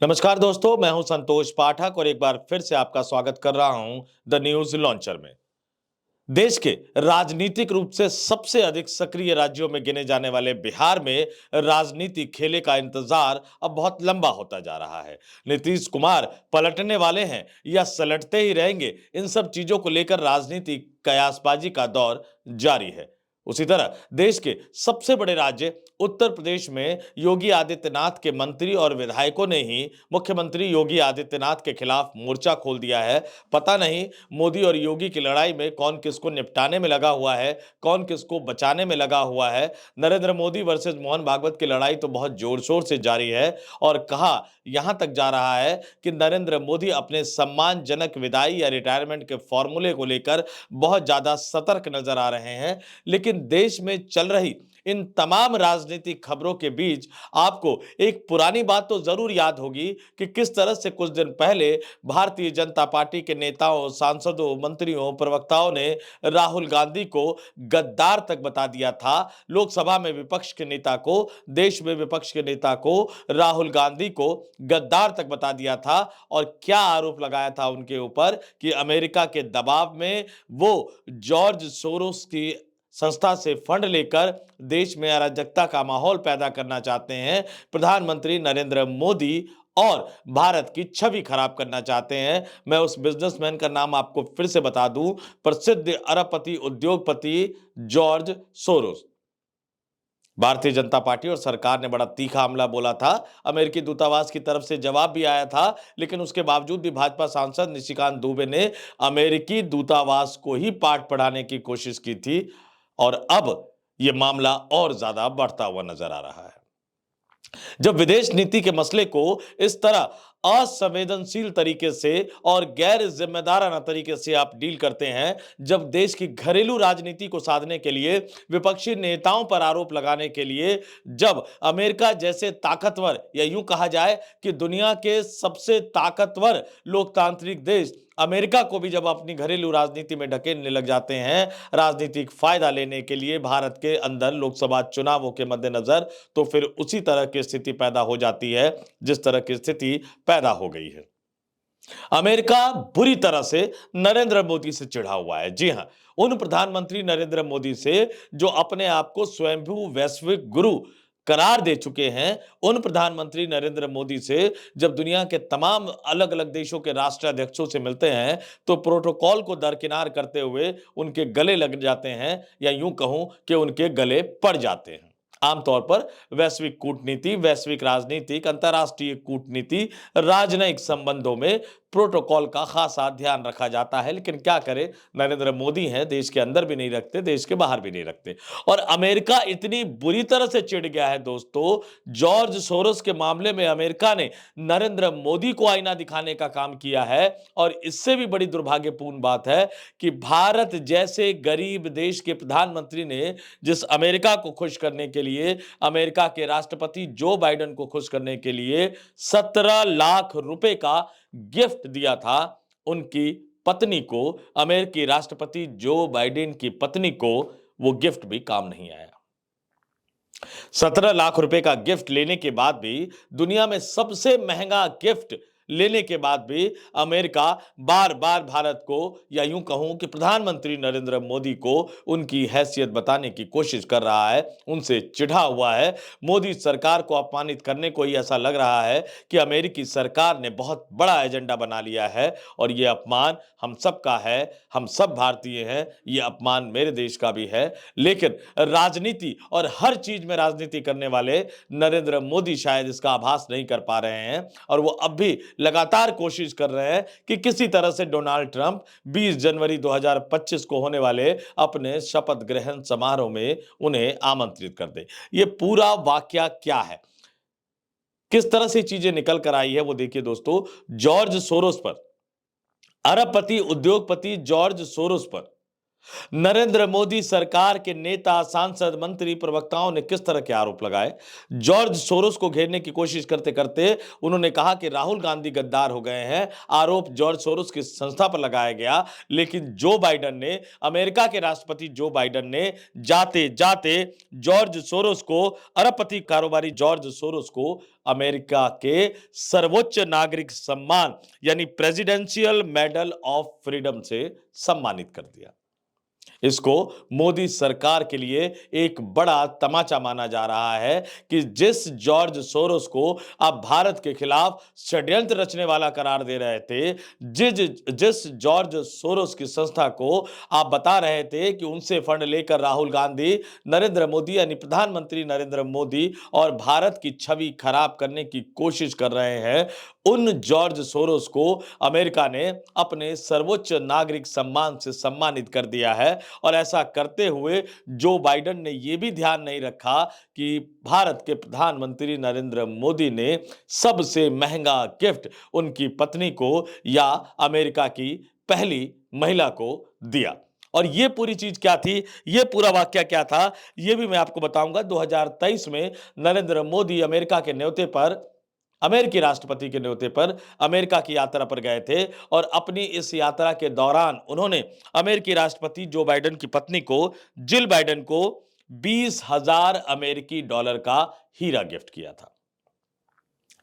नमस्कार दोस्तों, मैं हूं संतोष पाठक और एक बार फिर से आपका स्वागत कर रहा हूं द न्यूज लॉन्चर में। देश के राजनीतिक रूप से सबसे अधिक सक्रिय राज्यों में गिने जाने वाले बिहार में राजनीति खेले का इंतजार अब बहुत लंबा होता जा रहा है। नीतीश कुमार पलटने वाले हैं या सलटते ही रहेंगे, इन सब चीजों को लेकर राजनीति कयासबाजी का दौर जारी है। उसी तरह देश के सबसे बड़े राज्य उत्तर प्रदेश में योगी आदित्यनाथ के मंत्री और विधायकों ने ही मुख्यमंत्री योगी आदित्यनाथ के खिलाफ मोर्चा खोल दिया है। पता नहीं मोदी और योगी की लड़ाई में कौन किसको निपटाने में लगा हुआ है, कौन किसको बचाने में लगा हुआ है। नरेंद्र मोदी वर्सेस मोहन भागवत की लड़ाई तो बहुत जोर शोर से जारी है और कहा यहां तक जा रहा है कि नरेंद्र मोदी अपने सम्मानजनक विदाई या रिटायरमेंट के फॉर्मूले को लेकर बहुत ज्यादा सतर्क नजर आ रहे हैं। लेकिन देश में चल रही इन तमाम राजनीतिक खबरों के बीच आपको एक पुरानी बात तो जरूर याद होगी कि किस तरह से कुछ दिन पहले भारतीय जनता पार्टी के नेताओं, सांसदों, मंत्रियों, प्रवक्ताओं ने राहुल गांधी को गद्दार तक बता दिया था। लोकसभा में विपक्ष के नेता को, देश में विपक्ष के नेता को राहुल गांधी को गद्दार तक बता दिया था और क्या आरोप लगाया था उनके ऊपर कि अमेरिका के दबाव में वो जॉर्ज सोरोस की संस्था से फंड लेकर देश में अराजकता का माहौल पैदा करना चाहते हैं। प्रधानमंत्री नरेंद्र मोदी और भारत की छवि खराब करना चाहते हैं। मैं उस बिजनेसमैन का नाम आपको फिर से बता दूं, प्रसिद्ध अरबपति उद्योगपति George Soros. Bharatiya Janata party और सरकार ने बड़ा तीखा हमला बोला था। अमेरिकी दूतावास की तरफ से जवाब भी आया था, लेकिन उसके बावजूद भी भाजपा सांसद निशिकांत दुबे ने अमेरिकी दूतावास को ही पाठ पढ़ाने की कोशिश की थी और अब यह मामला और ज्यादा बढ़ता हुआ नजर आ रहा है। जब विदेश नीति के मसले को इस तरह असंवेदनशील तरीके से और गैर जिम्मेदाराना तरीके से आप डील करते हैं, जब देश की घरेलू राजनीति को साधने के लिए, विपक्षी नेताओं पर आरोप लगाने के लिए, जब अमेरिका जैसे ताकतवर या यूं कहा जाए कि दुनिया के सबसे ताकतवर लोकतांत्रिक देश अमेरिका को भी जब अपनी घरेलू राजनीति में ढकेलने लग जाते हैं राजनीतिक फायदा लेने के लिए भारत के अंदर लोकसभा चुनावों के मद्देनजर, तो फिर उसी तरह की स्थिति पैदा हो जाती है जिस तरह की स्थिति पैदा हो गई है। अमेरिका बुरी तरह से नरेंद्र मोदी से चिढ़ा हुआ है। जी हां, उन प्रधानमंत्री नरेंद्र मोदी से जो अपने आप को स्वयंभू वैश्विक गुरु करार दे चुके हैं, उन प्रधानमंत्री नरेंद्र मोदी से जब दुनिया के तमाम अलग अलग देशों के राष्ट्राध्यक्षों से मिलते हैं तो प्रोटोकॉल को दरकिनार करते हुए उनके गले लग जाते हैं या यूं कहूं कि उनके गले पड़ जाते हैं। आमतौर पर वैश्विक कूटनीति, वैश्विक राजनीतिक, अंतर्राष्ट्रीय कूटनीति, राजनयिक संबंधों में प्रोटोकॉल का खासा ध्यान रखा जाता है, लेकिन क्या करें, नरेंद्र मोदी हैं, देश के अंदर भी नहीं रखते, देश के बाहर भी नहीं रखते। और अमेरिका इतनी बुरी तरह से चिढ़ गया है दोस्तों, जॉर्ज सोरोस के मामले में अमेरिका ने नरेंद्र मोदी को आईना दिखाने का काम किया है। और इससे भी बड़ी दुर्भाग्यपूर्ण बात है कि भारत जैसे गरीब देश के प्रधानमंत्री ने जिस अमेरिका को खुश करने के लिए, अमेरिका के राष्ट्रपति जो बाइडेन को खुश करने के लिए 17 लाख रुपए का गिफ्ट दिया था, उनकी पत्नी को, अमेरिकी राष्ट्रपति जो बाइडेन की पत्नी को वो गिफ्ट भी काम नहीं आया। 17 लाख रुपए का गिफ्ट लेने के बाद भी, दुनिया में सबसे महंगा गिफ्ट लेने के बाद भी अमेरिका बार बार भारत को या यूं कहूं कि प्रधानमंत्री नरेंद्र मोदी को उनकी हैसियत बताने की कोशिश कर रहा है, उनसे चिढ़ा हुआ है। मोदी सरकार को अपमानित करने को ही ऐसा लग रहा है कि अमेरिकी सरकार ने बहुत बड़ा एजेंडा बना लिया है और यह अपमान हम सबका है, हम सब भारतीय हैं, यह अपमान मेरे देश का भी है। लेकिन राजनीति और हर चीज में राजनीति करने वाले नरेंद्र मोदी शायद इसका आभास नहीं कर पा रहे हैं और वो अब भी लगातार कोशिश कर रहे हैं कि किसी तरह से डोनाल्ड ट्रंप 20 जनवरी 2025 को होने वाले अपने शपथ ग्रहण समारोह में उन्हें आमंत्रित कर दे। ये पूरा वाकया क्या है, किस तरह से चीजें निकल कर आई है, वो देखिए दोस्तों। जॉर्ज सोरोस पर, अरबपति उद्योगपति जॉर्ज सोरोस पर नरेंद्र मोदी सरकार के नेता, सांसद, मंत्री, प्रवक्ताओं ने किस तरह के आरोप लगाए। जॉर्ज सोरोस को घेरने की कोशिश करते करते उन्होंने कहा कि राहुल गांधी गद्दार हो गए हैं। आरोप जॉर्ज सोरोस की संस्था पर लगाया गया, लेकिन जो बाइडेन ने, अमेरिका के राष्ट्रपति जो बाइडेन ने जाते जाते जॉर्ज सोरोस को, अरबपति कारोबारी जॉर्ज सोरोस को अमेरिका के सर्वोच्च नागरिक सम्मान यानी प्रेसिडेंशियल मेडल ऑफ फ्रीडम से सम्मानित कर दिया। इसको मोदी सरकार के लिए एक बड़ा तमाचा माना जा रहा है कि जिस जॉर्ज सोरोस को आप भारत के खिलाफ षड्यंत्र रचने वाला करार दे रहे थे, जिस जॉर्ज सोरोस की संस्था को आप बता रहे थे कि उनसे फंड लेकर राहुल गांधी, नरेंद्र मोदी यानी प्रधानमंत्री नरेंद्र मोदी और भारत की छवि खराब करने की कोशिश कर रहे हैं, उन जॉर्ज सोरोस को अमेरिका ने अपने सर्वोच्च नागरिक सम्मान से सम्मानित कर दिया है। और ऐसा करते हुए जो बाइडेन ने यह भी ध्यान नहीं रखा कि भारत के प्रधानमंत्री नरेंद्र मोदी ने सबसे महंगा गिफ्ट उनकी पत्नी को या अमेरिका की पहली महिला को दिया। और ये पूरी चीज क्या थी, ये पूरा वाकया क्या था, ये भी मैं आपको बताऊंगा। 2023 में नरेंद्र मोदी अमेरिका के न्योते पर, अमेरिकी राष्ट्रपति के न्योते पर अमेरिका की यात्रा पर गए थे और अपनी इस यात्रा के दौरान उन्होंने अमेरिकी राष्ट्रपति जो बाइडेन की पत्नी को, जिल बाइडेन को 20,000 अमेरिकी डॉलर का हीरा गिफ्ट किया था।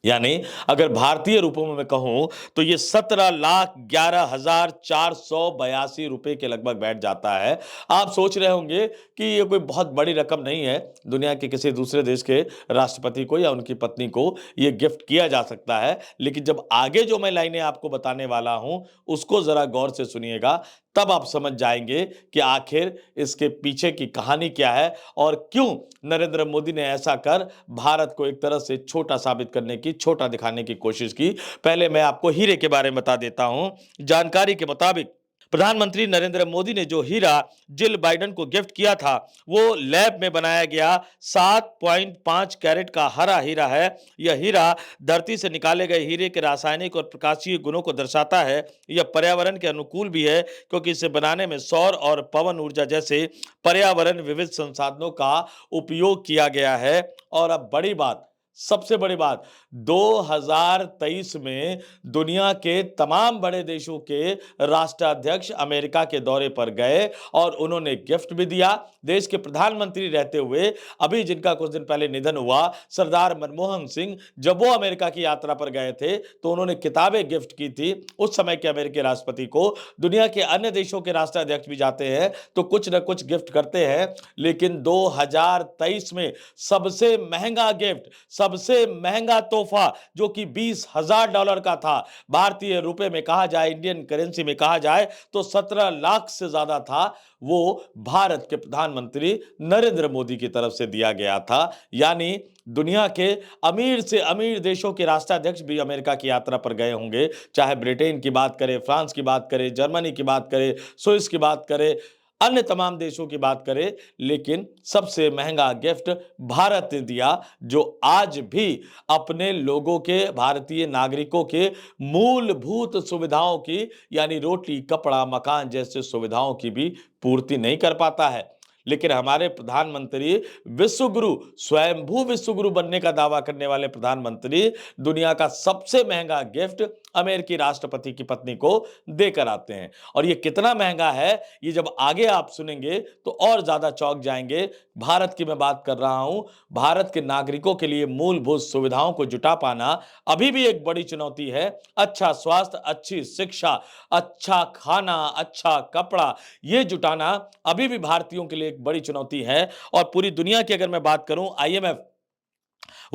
यानी अगर भारतीय रूपों में मैं कहूं तो ये 17,11,482 रुपए के लगभग बैठ जाता है। आप सोच रहे होंगे कि ये कोई बहुत बड़ी रकम नहीं है, दुनिया के किसी दूसरे देश के राष्ट्रपति को या उनकी पत्नी को ये गिफ्ट किया जा सकता है। लेकिन जब आगे जो मैं लाइनें आपको बताने वाला हूं उसको जरा गौर से सुनिएगा, तब आप समझ जाएंगे कि आखिर इसके पीछे की कहानी क्या है और क्यों नरेंद्र मोदी ने ऐसा कर भारत को एक तरह से छोटा साबित करने की, छोटा दिखाने की कोशिश की। पहले मैं आपको हीरे के बारे में बता देता हूं। जानकारी के मुताबिक प्रधानमंत्री नरेंद्र मोदी ने जो हीरा जिल बाइडेन को गिफ्ट किया था वो लैब में बनाया गया 7.5 कैरेट का हरा हीरा है। यह हीरा धरती से निकाले गए हीरे के रासायनिक और प्रकाशीय गुणों को दर्शाता है। यह पर्यावरण के अनुकूल भी है क्योंकि इसे बनाने में सौर और पवन ऊर्जा जैसे पर्यावरण विविध संसाधनों का उपयोग किया गया है। और अब बड़ी बात, सबसे बड़ी बात, 2023 में दुनिया के तमाम बड़े देशों के राष्ट्राध्यक्ष अमेरिका के दौरे पर गए और उन्होंने गिफ्ट भी दिया। देश के प्रधानमंत्री रहते हुए अभी जिनका कुछ दिन पहले निधन हुआ, सरदार मनमोहन सिंह, जब वो अमेरिका की यात्रा पर गए थे तो उन्होंने किताबें गिफ्ट की थी। उस समय के अमेरिकी राष्ट्रपति को दुनिया के अन्य देशों के राष्ट्राध्यक्ष भी जाते हैं तो कुछ न कुछ गिफ्ट करते हैं, लेकिन 2023 में सबसे महंगा गिफ्ट, सबसे महंगा तोहफा जो कि 20,000 डॉलर का था, भारतीय रुपए में कहा जाए, इंडियन करेंसी में कहा जाए तो 17 लाख से ज्यादा था, वो भारत के प्रधानमंत्री नरेंद्र मोदी की तरफ से दिया गया था। यानी दुनिया के अमीर से अमीर देशों के राष्ट्राध्यक्ष भी अमेरिका की यात्रा पर गए होंगे, चाहे ब्रिटेन की बात करें, फ्रांस की बात करें, जर्मनी की बात करें, स्विस की बात करें, अन्य तमाम देशों की बात करें, लेकिन सबसे महंगा गिफ्ट भारत ने दिया, जो आज भी अपने लोगों के, भारतीय नागरिकों के मूलभूत सुविधाओं की यानी रोटी, कपड़ा, मकान जैसे सुविधाओं की भी पूर्ति नहीं कर पाता है। लेकिन हमारे प्रधानमंत्री विश्वगुरु, स्वयंभू विश्वगुरु बनने का दावा करने वाले प्रधानमंत्री दुनिया का सबसे महंगा गिफ्ट अमेरिकी राष्ट्रपति की पत्नी को देकर आते हैं। और ये कितना महंगा है ये जब आगे आप सुनेंगे तो और ज्यादा चौंक जाएंगे। भारत की मैं बात कर रहा हूं, भारत के नागरिकों के लिए मूलभूत सुविधाओं को जुटा पाना अभी भी एक बड़ी चुनौती है। अच्छा स्वास्थ्य, अच्छी शिक्षा, अच्छा खाना, अच्छा कपड़ा, ये जुटाना अभी भी भारतीयों के लिए एक बड़ी चुनौती है। और पूरी दुनिया की अगर मैं बात करूं, आईएमएफ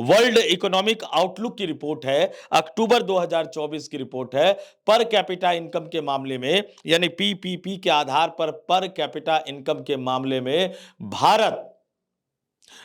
वर्ल्ड इकोनॉमिक आउटलुक की रिपोर्ट है, अक्टूबर 2024 की रिपोर्ट है, पर कैपिटा इनकम के मामले में यानी पीपीपी के आधार पर कैपिटा इनकम के मामले में भारत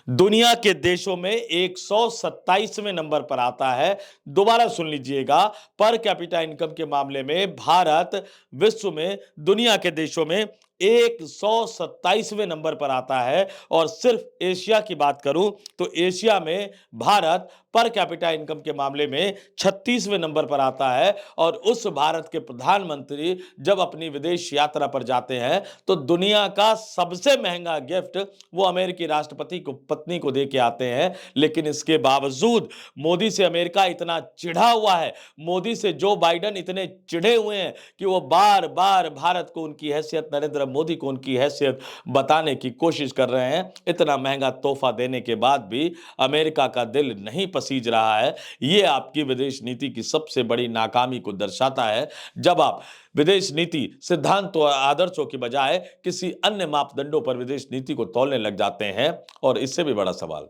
दुनिया के देशों में 127वें नंबर पर आता है। दोबारा सुन लीजिएगा, पर कैपिटा इनकम के मामले में भारत विश्व में, दुनिया के देशों में 127वें नंबर पर आता है। और सिर्फ एशिया की बात करूं तो एशिया में भारत पर कैपिटा इनकम के मामले में 36वें नंबर पर आता है। और उस भारत के प्रधानमंत्री जब अपनी विदेश यात्रा पर जाते हैं तो दुनिया का सबसे महंगा गिफ्ट वो अमेरिकी राष्ट्रपति को पत्नी को दे के आते हैं। लेकिन इसके बावजूद मोदी से अमेरिका इतना चिढ़ा हुआ है, मोदी से जो बाइडेन इतने चिढ़े हुए हैं कि वो बार बार भारत को उनकी हैसियत, नरेंद्र मोदी को उनकी हैसियत बताने की कोशिश कर रहे हैं। इतना महंगा तोहफा देने के बाद भी अमेरिका का दिल नहीं पसीज रहा है। ये आपकी विदेश नीति की सबसे बड़ी नाकामी को दर्शाता है, जब आप विदेश नीति सिद्धांतों और आदर्शों की बजाय किसी अन्य मापदंडों पर विदेश नीति को तौलने लग जाते हैं। और इससे भी बड़ा सवाल,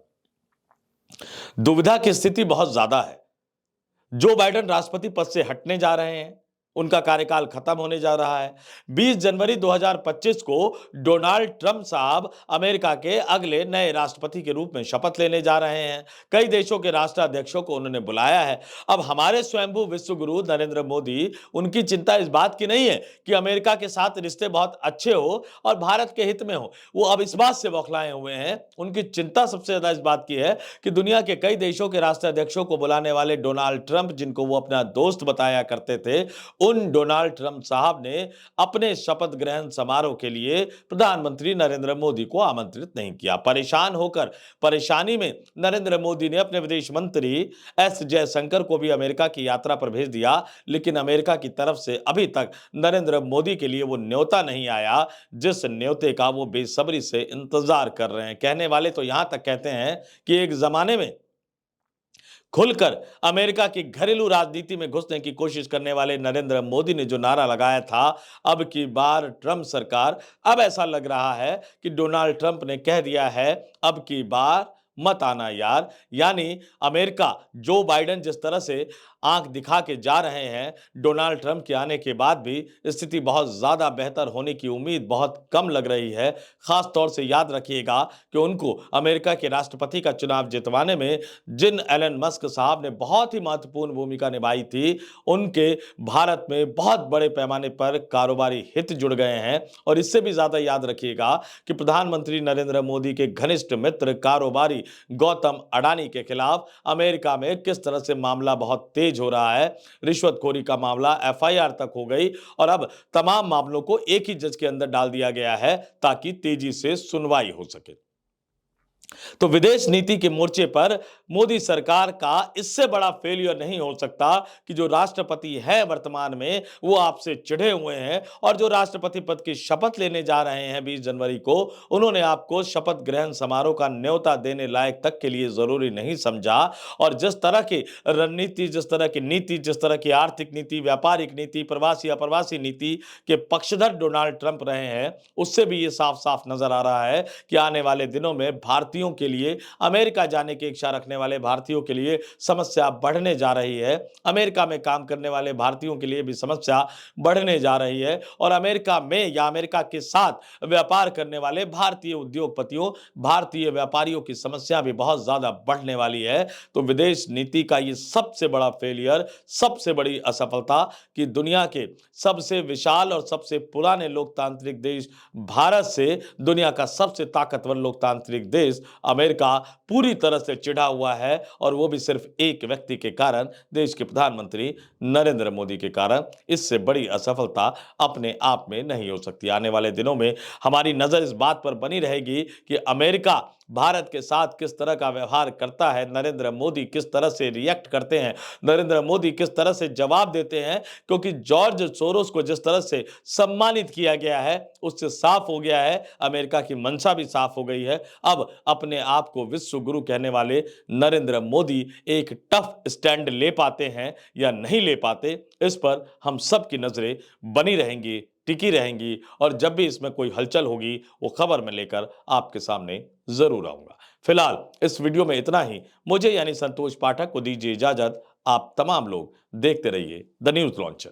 दुविधा की स्थिति बहुत ज्यादा है। जो बाइडेन राष्ट्रपति पद से हटने जा रहे हैं, उनका कार्यकाल खत्म होने जा रहा है। 20 जनवरी 2025 को डोनाल्ड ट्रंप साहब अमेरिका के अगले नए राष्ट्रपति के रूप में शपथ लेने जा रहे हैं। कई देशों के राष्ट्राध्यक्षों को उन्होंने बुलाया है। अब हमारे स्वयंभू विश्व गुरु नरेंद्र मोदी, उनकी चिंता इस बात की नहीं है कि अमेरिका के साथ रिश्ते बहुत अच्छे हो और भारत के हित में हो। वो अब इस बात से बौखलाए हुए हैं, उनकी चिंता सबसे ज्यादा इस बात की है कि दुनिया के कई देशों के राष्ट्राध्यक्षों को बुलाने वाले डोनाल्ड ट्रंप, जिनको वो अपना दोस्त बताया करते थे, उन डोनाल्ड ट्रंप साहब ने अपने शपथ ग्रहण समारोह के लिए प्रधानमंत्री नरेंद्र मोदी को आमंत्रित नहीं किया। परेशान होकर, परेशानी में नरेंद्र मोदी ने अपने विदेश मंत्री एस जयशंकर को भी अमेरिका की यात्रा पर भेज दिया। लेकिन अमेरिका की तरफ से अभी तक नरेंद्र मोदी के लिए वो न्योता नहीं आया, जिस न्योते का वो बेसब्री से इंतजार कर रहे हैं। कहने वाले तो यहां तक कहते हैं कि एक जमाने में खुलकर अमेरिका की घरेलू राजनीति में घुसने की कोशिश करने वाले नरेंद्र मोदी ने जो नारा लगाया था, अब की बार ट्रंप सरकार, अब ऐसा लग रहा है कि डोनाल्ड ट्रंप ने कह दिया है, अब की बार मत आना यार। यानी अमेरिका, जो बाइडेन जिस तरह से आंख दिखा के जा रहे हैं, डोनाल्ड ट्रंप के आने के बाद भी स्थिति बहुत ज्यादा बेहतर होने की उम्मीद बहुत कम लग रही है। खास तौर से याद रखिएगा कि उनको अमेरिका के राष्ट्रपति का चुनाव जितवाने में जिन एलन मस्क साहब ने बहुत ही महत्वपूर्ण भूमिका निभाई थी, उनके भारत में बहुत बड़े पैमाने पर कारोबारी हित जुड़ गए हैं। और इससे भी ज्यादा याद रखिएगा कि प्रधानमंत्री नरेंद्र मोदी के घनिष्ठ मित्र कारोबारी गौतम अडानी के खिलाफ अमेरिका में किस तरह से मामला बहुत तेज हो रहा है। रिश्वतखोरी का मामला एफआईआर तक हो गई और अब तमाम मामलों को एक ही जज के अंदर डाल दिया गया है ताकि तेजी से सुनवाई हो सके। तो विदेश नीति के मोर्चे पर मोदी सरकार का इससे बड़ा फेलियर नहीं हो सकता कि जो राष्ट्रपति है वर्तमान में, वो आपसे चिढ़े हुए हैं और जो राष्ट्रपति पद की शपथ लेने जा रहे हैं 20 जनवरी को, उन्होंने आपको शपथ ग्रहण समारोह का न्योता देने लायक तक के लिए जरूरी नहीं समझा। और जिस तरह की रणनीति, जिस तरह की नीति, जिस तरह की आर्थिक नीति, व्यापारिक नीति, प्रवासी अप्रवासी नीति के पक्षधर डोनाल्ड ट्रंप रहे हैं, उससे भी ये साफ साफ नजर आ रहा है कि आने वाले दिनों में भारतीयों के लिए, अमेरिका जाने की इच्छा रखने वाले भारतीयों के लिए समस्या बढ़ने जा रही है। अमेरिका में काम करने वाले भारतीयों के लिए भी समस्या बढ़ने जा रही है। और अमेरिका में या अमेरिका के साथ व्यापार करने वाले भारतीय उद्योगपतियों, भारतीय व्यापारियों की समस्या भी बहुत ज्यादा बढ़ने वाली है। तो विदेश नीति का ये सबसे बड़ा फेलियर, सबसे बड़ी असफलता कि दुनिया के सबसे विशाल और सबसे पुराने लोकतांत्रिक देश भारत से दुनिया का सबसे ताकतवर लोकतांत्रिक देश अमेरिका पूरी तरह से चिढ़ा हुआ है। और वो भी सिर्फ एक व्यक्ति के कारण, देश के प्रधानमंत्री नरेंद्र मोदी के कारण। इससे बड़ी असफलता अपने आप में नहीं हो सकती। आने वाले दिनों में हमारी नजर इस बात पर बनी रहेगी कि अमेरिका भारत के साथ किस तरह का व्यवहार करता है, नरेंद्र मोदी किस तरह से रिएक्ट करते हैं, नरेंद्र मोदी किस तरह से जवाब देते हैं। क्योंकि जॉर्ज सोरोस को जिस तरह से सम्मानित किया गया है, उससे साफ हो गया है, अमेरिका की मंशा भी साफ हो गई है। अब अपने आप को विश्व गुरु कहने वाले नरेंद्र मोदी एक टफ स्टैंड ले पाते हैं या नहीं ले पाते, इस पर हम सब की नजरें बनी रहेंगी, टिकी रहेंगी। और जब भी इसमें कोई हलचल होगी, वो खबर में लेकर आपके सामने जरूर आऊंगा। फिलहाल इस वीडियो में इतना ही। मुझे यानी संतोष पाठक को दीजिए इजाजत। आप तमाम लोग देखते रहिए द न्यूज लॉन्चर।